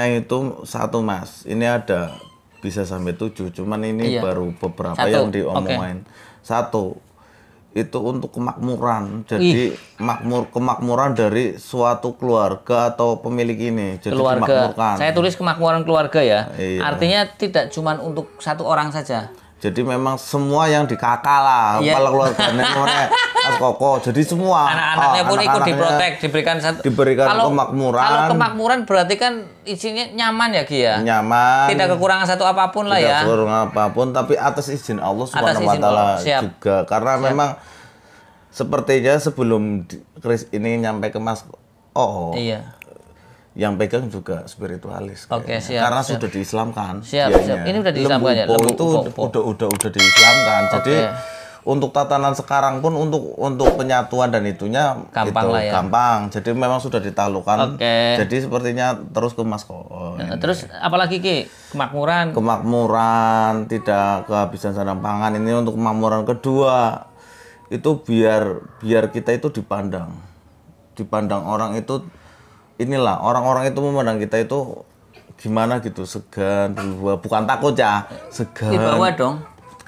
itu satu Mas, ini ada bisa sampai 7, cuman ini Iya. baru beberapa Satu, yang diomongin. Satu, itu untuk kemakmuran, jadi kemakmuran dari suatu keluarga atau pemilik ini, jadi Keluarga. dimakmurkan. Saya tulis kemakmuran keluarga ya. Iya. Artinya tidak cuma untuk satu orang saja. Jadi memang semua yang dikakal lah, Iya. kepala keluarganya Mas Koko. Jadi semua Anak-anaknya pun ikut anak-anaknya diprotek, diberikan kemakmuran. Kalau kemakmuran berarti kan isinya nyaman ya Ki ya. Nyaman. Tidak kekurangan satu apapun lah ya. Tidak kekurangan apapun, tapi atas izin Allah Atas Subhanahu wa izin taala Allah, siap. juga. Karena memang sepertinya sebelum Kris ini nyampe ke Mas Iya. yang pegang juga spiritualis. Oke, kayaknya. siap, Karena siap. sudah diislamkan. Siap, dianya. siap. Ini udah diislamkan ya? Lembu Lembu itu Po. udah diislamkan. Jadi Oke. untuk tatanan sekarang pun untuk penyatuan dan itunya Gampang itu lah ya. gampang. Jadi memang sudah ditaklukkan. Oke. Jadi sepertinya terus ke Mas Koko. Terus apalagi Ki? Kemakmuran. Kemakmuran, tidak kehabisan sandang pangan. Ini untuk kemakmuran kedua. Itu biar kita itu dipandang orang itu, inilah orang-orang itu memandang kita itu gimana gitu, segan, bukan takut ya, segan. Wibawa dong.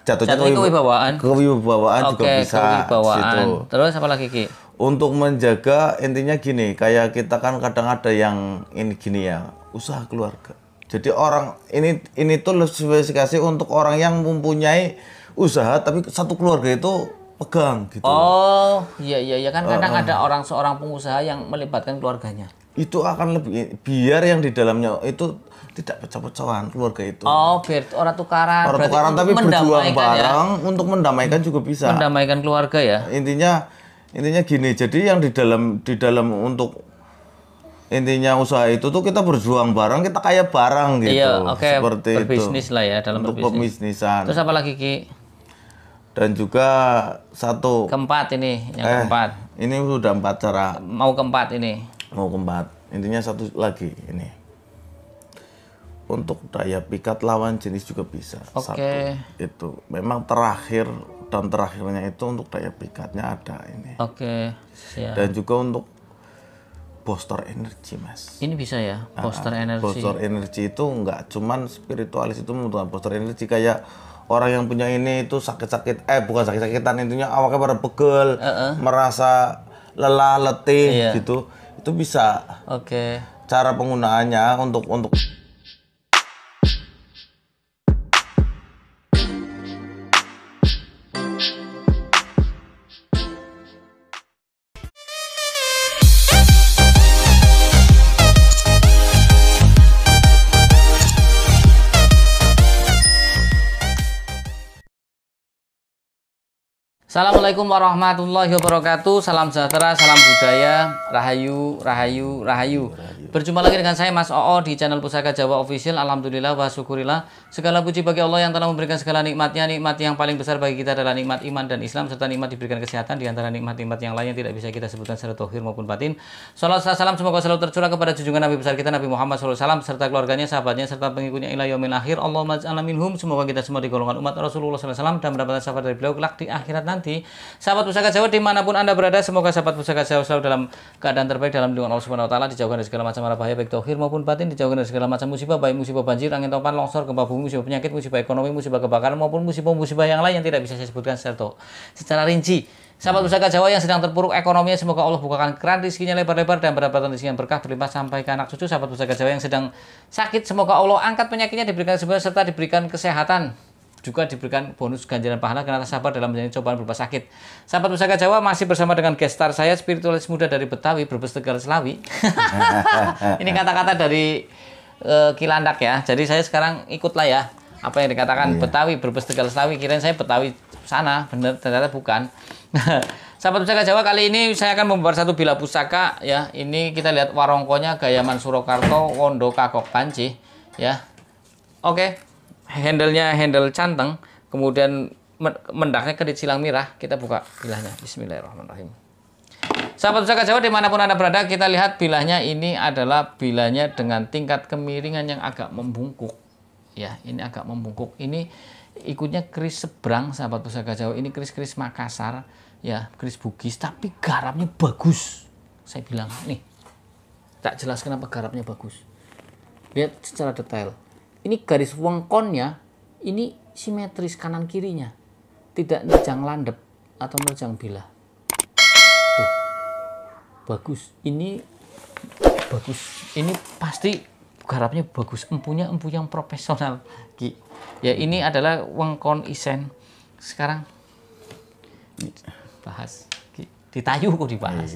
Jatuhnya kewibawaan. Kewibawaan juga Oke, bisa. kewibawaan. Situ. Terus apalagi Ki? Untuk menjaga, intinya gini, kayak kita kan kadang ada yang ini gini ya, usaha keluarga. Jadi orang ini tuh spesifikasi untuk orang yang mempunyai usaha tapi satu keluarga itu pegang gitu. Oh, iya kan kadang ada seorang pengusaha yang melibatkan keluarganya. Itu akan lebih, biar yang di dalamnya itu tidak pecah-pecahan keluarga itu. Oh, biar orang tukaran. Orang Berarti tukaran untuk tapi berjuang mendamaikan bareng untuk mendamaikan juga bisa. Mendamaikan keluarga ya. Intinya gini, jadi yang di dalam untuk intinya usaha itu tuh kita berjuang bareng, kita kaya bareng gitu. Iya, oke. Seperti berbisnis itu. lah ya dalam Untuk berbisnis. pembisnisan. Terus apalagi Ki? Dan juga satu Keempat ini, yang keempat. ini udah 4 cara Mau keempat ini. mau keempat. Intinya satu lagi ini. Untuk daya pikat lawan jenis juga bisa. Oke. Satu itu. Memang terakhirnya itu untuk daya pikatnya ada ini. Oke. Siap. Dan juga untuk booster energi, Mas. Ini bisa ya, booster energi. Booster energi itu nggak cuman spiritualis, itu membutuhkan booster energi. Kayak orang yang punya ini itu sakit-sakit, bukan sakit-sakitan, intinya awalnya pada pegel, merasa lelah, letih gitu. Itu bisa. Oke. Cara penggunaannya untuk Assalamualaikum warahmatullahi wabarakatuh. Salam sejahtera, salam budaya, rahayu, rahayu, rahayu. Berjumpa lagi dengan saya Mas Oo di channel Pusaka Jawa Official. Alhamdulillah wa syukurillah. Segala puji bagi Allah yang telah memberikan segala nikmatnya. Nikmat yang paling besar bagi kita adalah nikmat iman dan Islam, serta nikmat diberikan kesehatan di antara nikmat-nikmat yang lain yang tidak bisa kita sebutkan secara zahir maupun batin. Salam salam semoga selalu tercurah kepada junjungan Nabi besar kita Nabi Muhammad SAW serta keluarganya, sahabatnya serta pengikutnya ila yaumil akhir. Allahumma ja'alna minhum. Semoga kita semua di golongan umat Rasulullah SAW dan mendapatkan syafaat dari beliau kelak di akhirat nanti. Sahabat Pusaka Jawa dimanapun Anda berada, semoga sahabat Pusaka Jawa selalu dalam keadaan terbaik dalam lindungan Allah Subhanahu wa taala, dijauhkan dari segala macam mara bahaya baik zahir maupun batin, dijauhkan dari segala macam musibah, baik musibah banjir, angin topan, longsor, gempa bumi, musibah penyakit, musibah ekonomi, musibah kebakaran maupun musibah-musibah yang lain yang tidak bisa saya sebutkan secara rinci. Sahabat Pusaka Jawa yang sedang terpuruk ekonominya, semoga Allah bukakan keran rezekinya lebar-lebar dan mendapatkan rezeki yang berkah berlimpah sampai ke anak cucu. Sahabat Pusaka Jawa yang sedang sakit, semoga Allah angkat penyakitnya, diberikan kesembuhan serta diberikan kesehatan. Juga diberikan bonus ganjaran pahala karena sabar dalam menjalani cobaan berupa sakit. Sahabat Pusaka Jawa masih bersama dengan gestar saya, spiritualis muda dari Betawi, Brebes, Tegal, Selawi. Ini kata-kata dari Kilandak ya. Jadi saya sekarang ikutlah ya apa yang dikatakan Betawi, Brebes, Tegal, Selawi. Kirain saya Betawi sana, bener ternyata bukan. Sahabat Pusaka Jawa, kali ini saya akan membuat satu bila pusaka ya. Ini kita lihat warongkonya Gayaman Surakarta, Wondo Kakok Panci ya. Oke. Handle-nya handle canteng, kemudian mendaknya kedit silang mirah. Kita buka bilahnya. Bismillahirrahmanirrahim. Sahabat Pusaka Jawa dimanapun Anda berada, kita lihat bilahnya. Ini adalah bilahnya dengan tingkat kemiringan yang agak membungkuk. Ya, ini agak membungkuk. Ini ikutnya keris seberang, sahabat Pusaka Jawa. Ini keris-keris Makassar, ya, keris Bugis, tapi garapnya bagus. Saya bilang nih, tak jelas kenapa garapnya bagus. Lihat secara detail. Ini garis wengkonnya ini simetris kanan kirinya. Tidak nerjang landep atau nerjang bilah. Tuh. Bagus. Ini bagus. Ini pasti garapnya bagus. Empunya empu yang profesional, Ki. Ya, ini adalah wengkon isen. Sekarang bahas. Ki. Ditayu kok dibahas.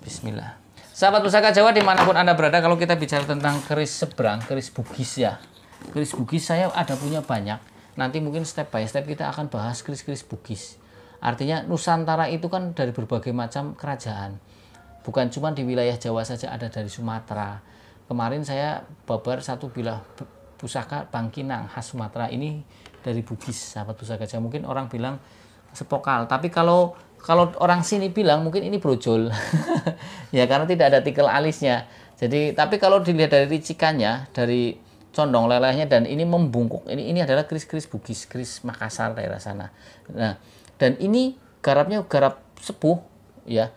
Bismillah. Sahabat Pusaka Jawa dimanapun Anda berada, kalau kita bicara tentang keris seberang, keris Bugis ya. Keris Bugis saya ada punya banyak. Nanti mungkin step by step kita akan bahas keris-keris Bugis. Artinya Nusantara itu kan dari berbagai macam kerajaan. Bukan cuma di wilayah Jawa saja, ada dari Sumatera. Kemarin saya babar satu bilah pusaka Bangkinang khas Sumatera, ini dari Bugis, sahabat Pusaka Jawa. Mungkin orang bilang sepokal, tapi kalau orang sini bilang mungkin ini brojol. Ya, karena tidak ada tikel alisnya. Jadi, tapi kalau dilihat dari ricikannya, dari condong lelehnya, dan ini membungkuk, ini adalah keris-keris Bugis, keris Makassar daerah sana. Nah, dan ini garapnya garap sepuh ya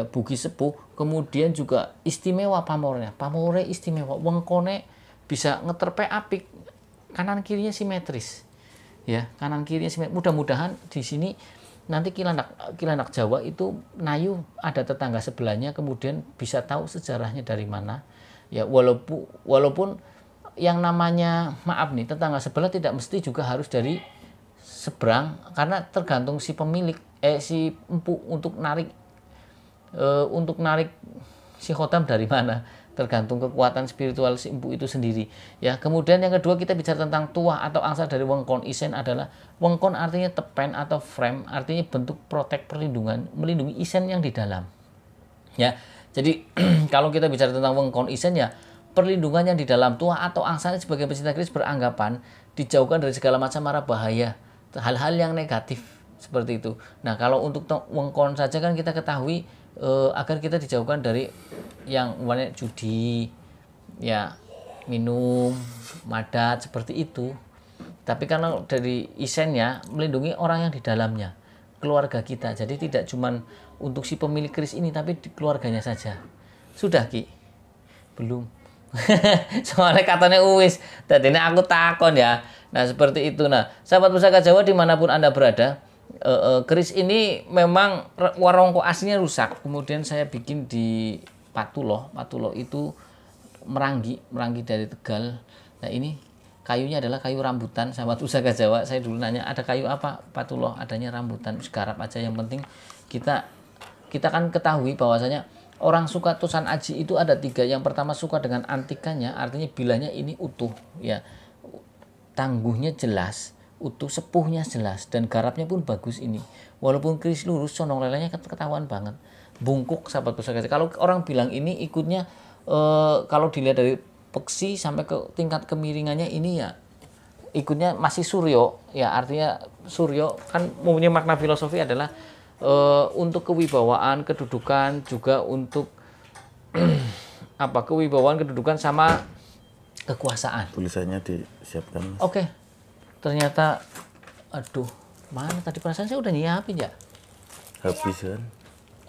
Bugis sepuh. Kemudian juga istimewa pamornya, pamore istimewa, wengkone bisa ngeterpe apik, kanan kirinya simetris ya, kanan kirinya simetris. Mudah-mudahan di sini nanti kilandak Jawa itu nayu ada tetangga sebelahnya, kemudian bisa tahu sejarahnya dari mana ya. Walaupun yang namanya, maaf nih, tetangga sebelah tidak mesti juga harus dari seberang, karena tergantung si pemilik si empu untuk narik si khotam dari mana, tergantung kekuatan spiritual si empu itu sendiri ya. Kemudian yang kedua, kita bicara tentang tuah atau angsa dari wengkon isen adalah wengkon artinya tepen atau frame, artinya bentuk protek, perlindungan, melindungi isen yang di dalam ya. Jadi kalau kita bicara tentang wengkon isen ya, perlindungan yang di dalam tuah atau angsa sebagai pecinta keris beranggapan dijauhkan dari segala macam mara bahaya, hal-hal yang negatif seperti itu. Nah, kalau untuk wengkon saja kan kita ketahui agar kita dijauhkan dari yang umpamanya judi ya, minum, madat seperti itu. Tapi karena dari isennya melindungi orang yang di dalamnya, keluarga kita. Jadi tidak cuman untuk si pemilik keris ini, tapi di keluarganya saja. Sudah, Ki? Belum. Soalnya katanya uwis, tadi ini aku takon ya. Nah, seperti itu. Nah, sahabat Pusaka Jawa dimanapun Anda berada, keris ini memang warongko aslinya rusak. Kemudian saya bikin di Patuloh itu Meranggi dari Tegal. Nah, ini kayunya adalah kayu rambutan, sahabat Pusaka Jawa. Saya dulu nanya, ada kayu apa Patuloh? Adanya rambutan. Garap aja, yang penting kita kan ketahui bahwasanya orang suka tusan aji itu ada 3. Yang pertama suka dengan antikannya, artinya bilahnya ini utuh ya, tangguhnya jelas, utuh, sepuhnya jelas, dan garapnya pun bagus ini. Walaupun keris lurus, condong lelehnya ketahuan banget. Bungkuk, sahabat Pusaka. Kalau orang bilang ini ikutnya kalau dilihat dari peksi sampai ke tingkat kemiringannya ini ya ikutnya masih suryo ya, artinya suryo kan mempunyai makna filosofi adalah untuk kewibawaan, kedudukan, juga untuk kewibawaan, kedudukan, sama kekuasaan. Tulisannya disiapkan. Oke. Ternyata aduh, mana tadi perasaan saya udah nyiapin ya? Habis kan?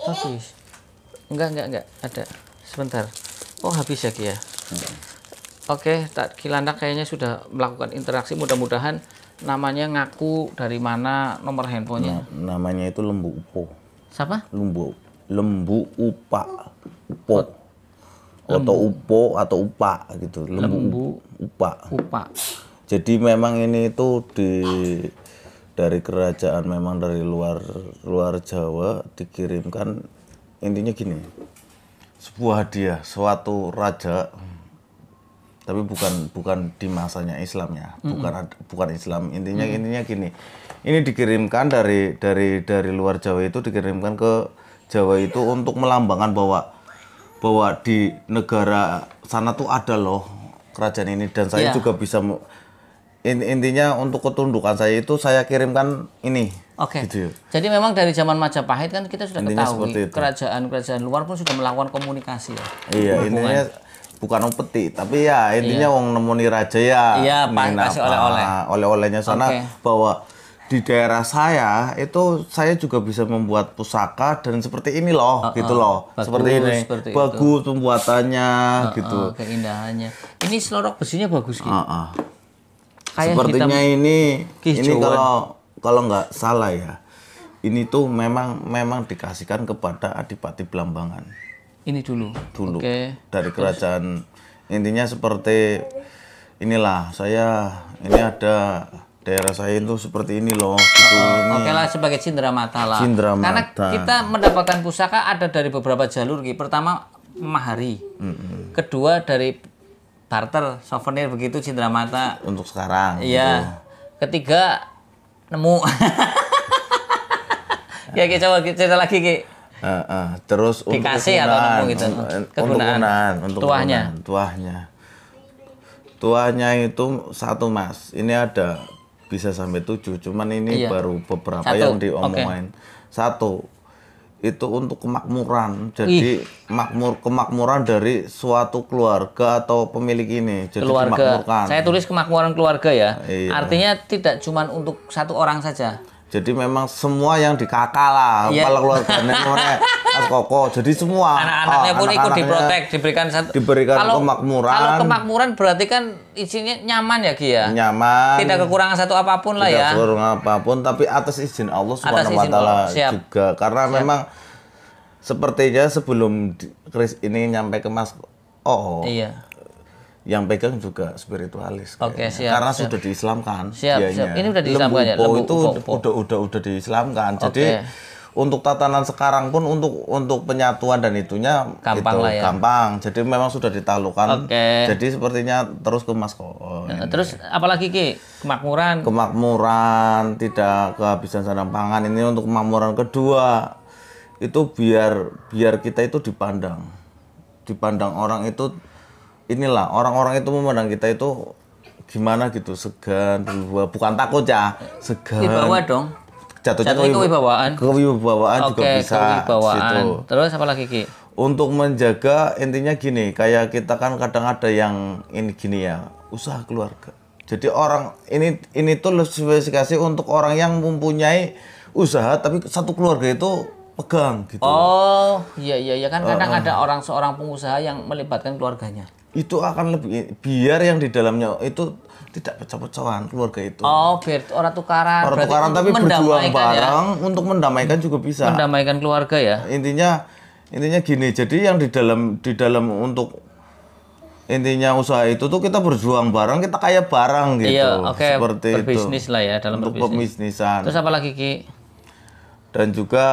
Habis. Enggak ada. Sebentar. Oh, habis ya, Ki ya. Oke, Kilandak kayaknya sudah melakukan interaksi, mudah-mudahan namanya ngaku dari mana, nomor handphonenya. Namanya itu Lembu Upo. Siapa? Lembu Upa. Upo. Atau Upo atau Upa gitu. Lembu Upa. Jadi memang ini itu dari kerajaan, memang dari luar Jawa dikirimkan. Intinya gini. Sebuah hadiah, suatu raja, tapi bukan di masanya Islam ya, bukan Islam. Intinya gini, ini dikirimkan dari luar Jawa, itu dikirimkan ke Jawa itu untuk melambangkan bahwa di negara sana tuh ada loh kerajaan ini, dan saya juga bisa. Intinya untuk ketundukan saya itu saya kirimkan ini. Oke. Gitu. Jadi memang dari zaman Majapahit kan kita sudah ketahui kerajaan luar pun sudah melakukan komunikasi ya. Iya, intinya bukan peti, tapi ya intinya wong nemoni raja ya. Iya, kasih oleh-oleh. Oleh-olehnya sana bahwa di daerah saya itu saya juga bisa membuat pusaka dan seperti ini loh, gitu loh. Bagus, seperti ini. seperti Bagus pembuatannya gitu. Keindahannya. Ini selorok besinya bagus gitu. Kayak Sepertinya hitam ini kehijauan. kalau nggak salah ya. Ini tuh memang dikasihkan kepada Adipati Blambangan. Ini dulu. Oke. Dari kerajaan. Intinya seperti inilah ini ada daerah saya itu seperti ini loh gitu. Oke lah, sebagai cindera mata lah. Cindera Karena mata. kita mendapatkan pusaka ada dari beberapa jalur Ki. Pertama mahari. Kedua dari barter, souvenir begitu cindera mata. Untuk sekarang. Iya. Ketiga nemu. Ya Ki, coba cerita lagi Ki. Terus Dikasih atau nemu gitu. untuk Tuahnya. Tuahnya itu satu Mas. Ini ada bisa sampai 7, cuman ini baru beberapa yang diomongin. Satu, itu untuk kemakmuran. Jadi kemakmuran dari suatu keluarga atau pemilik ini. Jadi Keluarga. Saya tulis kemakmuran keluarga ya. Iya. Artinya tidak cuma untuk satu orang saja. Jadi memang semua yang di kakak lah, kalau keluarganya Mas Koko. Jadi semua anak-anaknya pun ikut diprotek, diberikan kemakmuran. Kalau kemakmuran berarti kan isinya nyaman ya Ki ya. Nyaman. Tidak kekurangan satu apapun lah ya. Tidak kekurangan apapun, tapi atas izin Allah Subhanahu wa taala juga. Karena memang sepertinya sebelum Kris ini nyampe ke Mas Iya. Yang pegang juga spiritualis. Oke, siap. Karena sudah diislamkan. Siap. Ini udah diislamkan ya. Lembu itu udah diislamkan. Jadi untuk tatanan sekarang pun untuk penyatuan dan itunya gampang lah ya. Gampang. Jadi memang sudah ditaklukkan. Oke. Jadi sepertinya terus ke Mas Koko. Terus apalagi Ki? Kemakmuran, tidak kehabisan sandang pangan. Ini untuk kemakmuran kedua. Itu biar kita itu dipandang orang itu. Inilah orang-orang itu memandang kita itu gimana gitu, segan, bukan takut ya, segan. Wibawa dong. Jatuhnya kewibawaan. Kewibawaan juga bisa. Kewibawaan. Terus apa lagi Ki? Untuk menjaga intinya gini, kayak kita kan kadang ada yang ini gini ya, usaha keluarga. Jadi orang ini tuh spesifikasi untuk orang yang mempunyai usaha tapi satu keluarga itu pegang gitu. Oh, iya kan kadang ada seorang pengusaha yang melibatkan keluarganya. Itu akan lebih biar yang di dalamnya itu tidak pecah-pecahan keluarga itu. Oh, biar orang tukaran. Orang tukaran tapi berjuang bareng untuk mendamaikan juga bisa. Mendamaikan keluarga ya. Intinya gini. Jadi yang di dalam untuk intinya usaha itu tuh kita berjuang bareng, kita kaya bareng gitu. Iya, oke. Seperti berbisnis itu. lah ya dalam untuk berbisnis. pembisnisan. Terus apa lagi Ki? Dan juga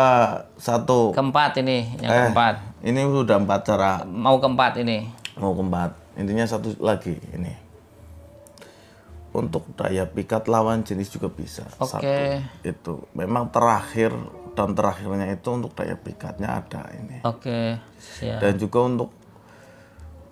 satu. Keempat ini, yang keempat. Ini sudah 4 cara. Mau keempat ini. Mau keempat. Intinya satu lagi ini. Untuk daya pikat lawan jenis juga bisa. Oke. Itu memang terakhirnya itu untuk daya pikatnya ada ini. Oke, siap. Dan juga untuk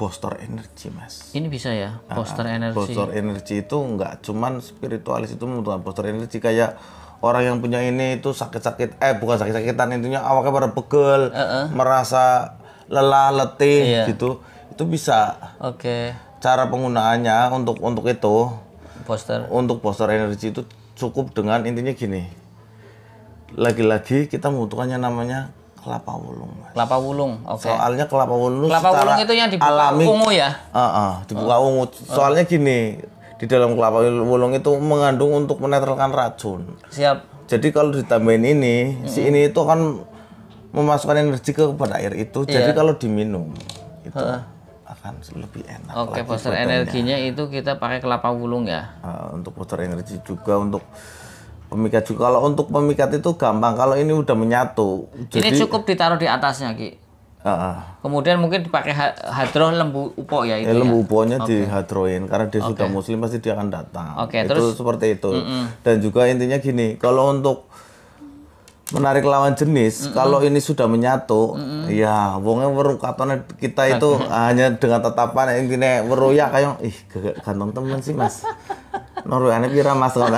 booster energi Mas. Ini bisa ya, booster energi. Booster energi itu nggak cuman spiritualis, itu membutuhkan booster energi. Kayak orang yang punya ini itu sakit-sakit, bukan sakit-sakitan, intinya awalnya pada pegel, merasa lelah, letih gitu. Itu bisa. Oke. Cara penggunaannya untuk itu Booster. Untuk booster energi itu cukup dengan intinya gini. Lagi-lagi kita membutuhkannya namanya kelapa wulung, Mas. Kelapa wulung, oke. Soalnya kelapa wulung itu yang dibuka ungu ya? Dibuka ungu. Soalnya gini, di dalam kelapa wulung itu mengandung untuk menetralkan racun. Siap. Jadi kalau ditambahin ini, si ini itu akan memasukkan energi kepada air itu. Jadi kalau diminum itu akan lebih enak. Oke, booster energinya itu kita pakai kelapa wulung ya. Untuk booster energi juga, untuk pemikat juga. Kalau untuk pemikat itu gampang, kalau ini udah menyatu. Ini cukup ditaruh di atasnya Ki. Kemudian mungkin dipakai hadroh lembu upo ya itu. Lembu uponya dihadroin karena dia sudah muslim pasti dia akan datang. Oke, itu terus seperti itu. Dan juga intinya gini, kalau untuk menarik lawan jenis, kalau ini sudah menyatu, ya wongnya weruh katone kita itu hanya dengan tatapan intine weruh ya kayak ganteng temen sih Mas. Noruane pira Mas ngono.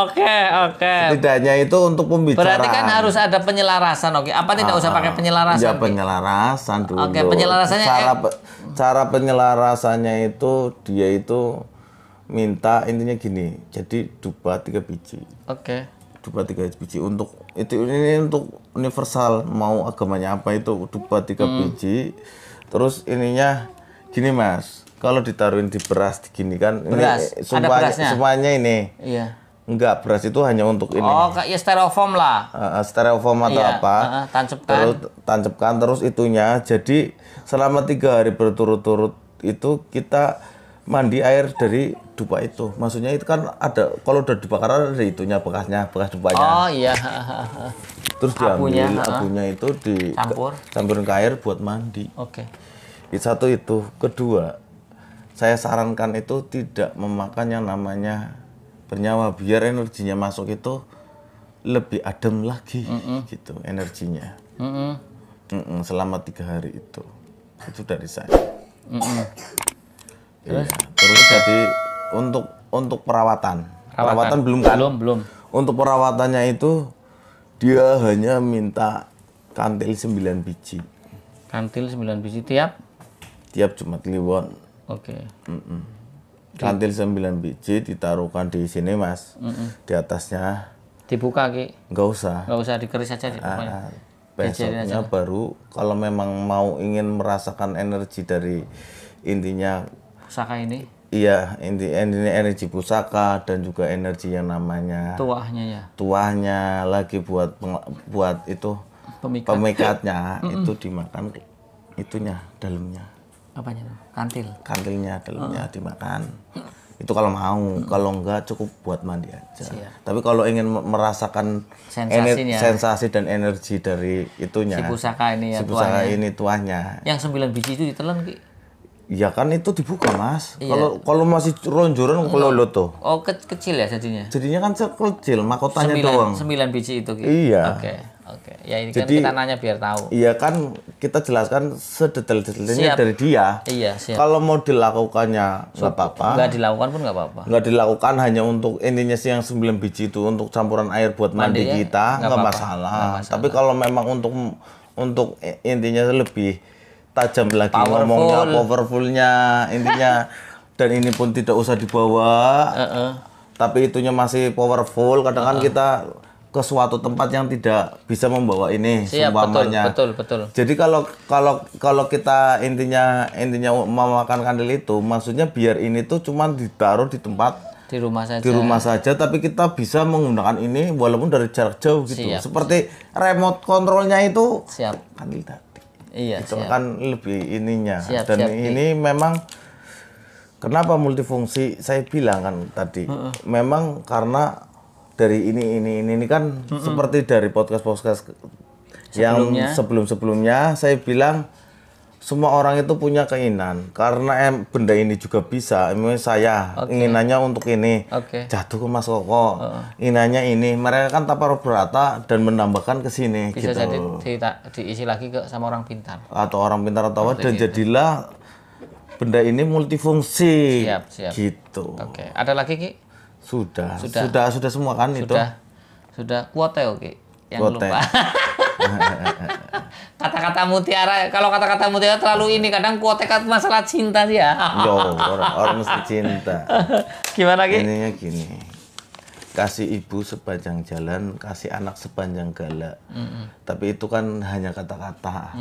Oke. Setidaknya itu untuk pembicaraan. Berarti kan harus ada penyelarasan, oke. Apa tidak usah pakai penyelarasan? Ya penyelarasan dulu. Oke, penyelarasannya cara penyelarasannya itu dia itu minta intinya gini. Jadi dupa 3 biji. Oke. Dupa 3 biji untuk itu ini untuk universal mau agamanya apa itu dupa 3 biji. Terus ininya gini Mas. Kalau ditaruhin di beras gini kan Beras? ini Ada berasnya? semuanya ini. Iya. Enggak, beras itu hanya untuk ini. Oh, kayak styrofoam lah. Styrofoam atau Iya, apa. tancapkan. Terus tancapkan terus itunya. Jadi selama 3 hari berturut-turut itu kita mandi air dari dupa itu. Maksudnya itu kan ada kalau udah dibakar ada itunya bekasnya, bekas dupanya. Oh iya. Terus diambil Abunya, abunya itu campurin ke air buat mandi. Oke. Satu itu. Kedua, saya sarankan itu tidak memakan yang namanya bernyawa biar energinya masuk itu lebih adem lagi gitu energinya. Selama 3 hari itu dari saya. Terus? Terus jadi untuk perawatan belum kan? Belum. Untuk perawatannya itu dia hanya minta kantil 9 biji. Kantil 9 biji tiap Jumat Kliwon. Oke. Kantil 9 biji ditaruhkan di sini Mas. Di atasnya. Dibuka Ki. Enggak usah. Enggak usah dikeris aja pokoknya. Besoknya baru kalau memang mau ingin merasakan energi dari intinya Pusaka ini. iya energi pusaka dan juga energi yang namanya tuahnya lagi buat itu pemikatnya itu dimakan itunya dalamnya. Apanya tuh? Kantilnya dalamnya dimakan. Itu kalau mau, kalau enggak cukup buat mandi aja. Tapi kalau ingin merasakan sensasi dan energi dari itunya. Si pusaka ini ya, si pusaka ini tuahnya. Yang 9 biji itu ditelan Ki. Ya kan itu dibuka Mas. Kalau masih ronjoran kalau tuh. Oh kecil ya jadinya. Jadinya kan kecil, mahkotanya doang. 9 biji itu Ki. Iya. Oke. Ya ini kan kita nanya biar tahu. Iya kan kita jelaskan sedetail-detailnya dari dia. Iya, siap. Kalau mau dilakukannya nggak apa-apa. Nggak dilakukan pun nggak apa-apa. Nggak dilakukan hanya untuk intinya sih yang 9 biji itu untuk campuran air buat mandi kita nggak masalah. Tapi kalau memang untuk intinya lebih tajam lagi ngomongnya powerfulnya intinya dan ini pun tidak usah dibawa. Tapi itunya masih powerful. Kadang kan kita ke suatu tempat yang tidak bisa membawa ini seumpamanya. Betul. Jadi kalau kita intinya mau makan kandil itu maksudnya biar ini tuh cuman ditaruh di tempat di rumah saja tapi kita bisa menggunakan ini walaupun dari jarak jauh gitu. Seperti remote kontrolnya itu kandil tadi. Iya, itu kan lebih ininya ini memang kenapa multifungsi saya bilang kan tadi. Memang karena dari ini kan seperti dari podcast yang sebelumnya saya bilang semua orang itu punya keinginan karena benda ini juga bisa. Saya inginannya untuk ini jatuh ke Mas Koko, inginannya ini mereka kan tapar berata dan menambahkan ke sini. Bisa gitu. jadi diisi lagi sama orang pintar atau orang pintar atau dan jadilah benda ini multifungsi. Siap. Gitu. Oke. Ada lagi Ki? Sudah semua kan itu. Sudah kuote oke. Yang lupa. Kata-kata mutiara, kalau kata-kata mutiara terlalu ini kadang kuote kan masalah cinta sih ya. Yo, orang mesti cinta. Gimana Ki? Ininya gini. Kasih ibu sepanjang jalan, kasih anak sepanjang gala. Tapi itu kan hanya kata-kata.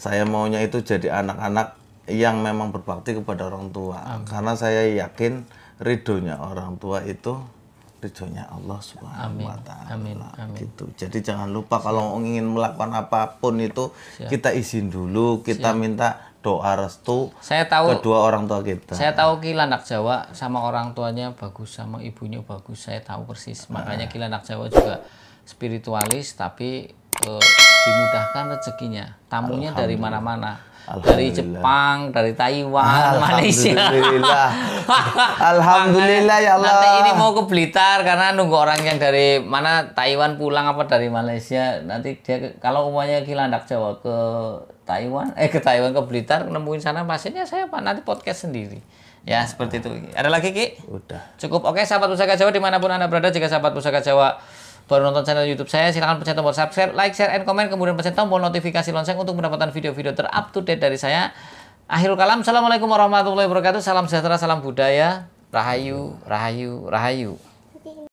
Saya maunya itu jadi anak-anak yang memang berbakti kepada orang tua. Karena saya yakin ridhonya orang tua itu ridhonya Allah Subhanahu wa Ta'ala. Amin. Gitu. Jadi jangan lupa kalau ingin melakukan apapun itu kita izin dulu, kita minta doa restu kedua orang tua kita. Saya tahu Ki Landak Jawa sama orang tuanya bagus, sama ibunya bagus. Saya tahu persis. Makanya Ki Landak Jawa juga spiritualis tapi dimudahkan rezekinya. Tamunya dari mana-mana. Dari Jepang, dari Taiwan, Malaysia. Alhamdulillah ya Allah. Nanti ini mau ke Blitar karena nunggu orang yang dari mana Taiwan pulang apa dari Malaysia. Nanti dia kalau umumnya Ki Landak Jawa ke Taiwan ke Blitar nemuin sana pasiennya saya nanti podcast sendiri. Ya seperti itu. Ada lagi Ki? Udah. Cukup. Oke, sahabat Pusaka Jawa dimanapun Anda berada, jika sahabat Pusaka Jawa baru nonton channel YouTube saya, silahkan pencet tombol subscribe, like, share, and comment, kemudian pencet tombol notifikasi lonceng untuk mendapatkan video-video ter-up to date dari saya. Akhirul kalam, assalamualaikum warahmatullahi wabarakatuh, salam sejahtera, salam budaya, Rahayu, rahayu, rahayu.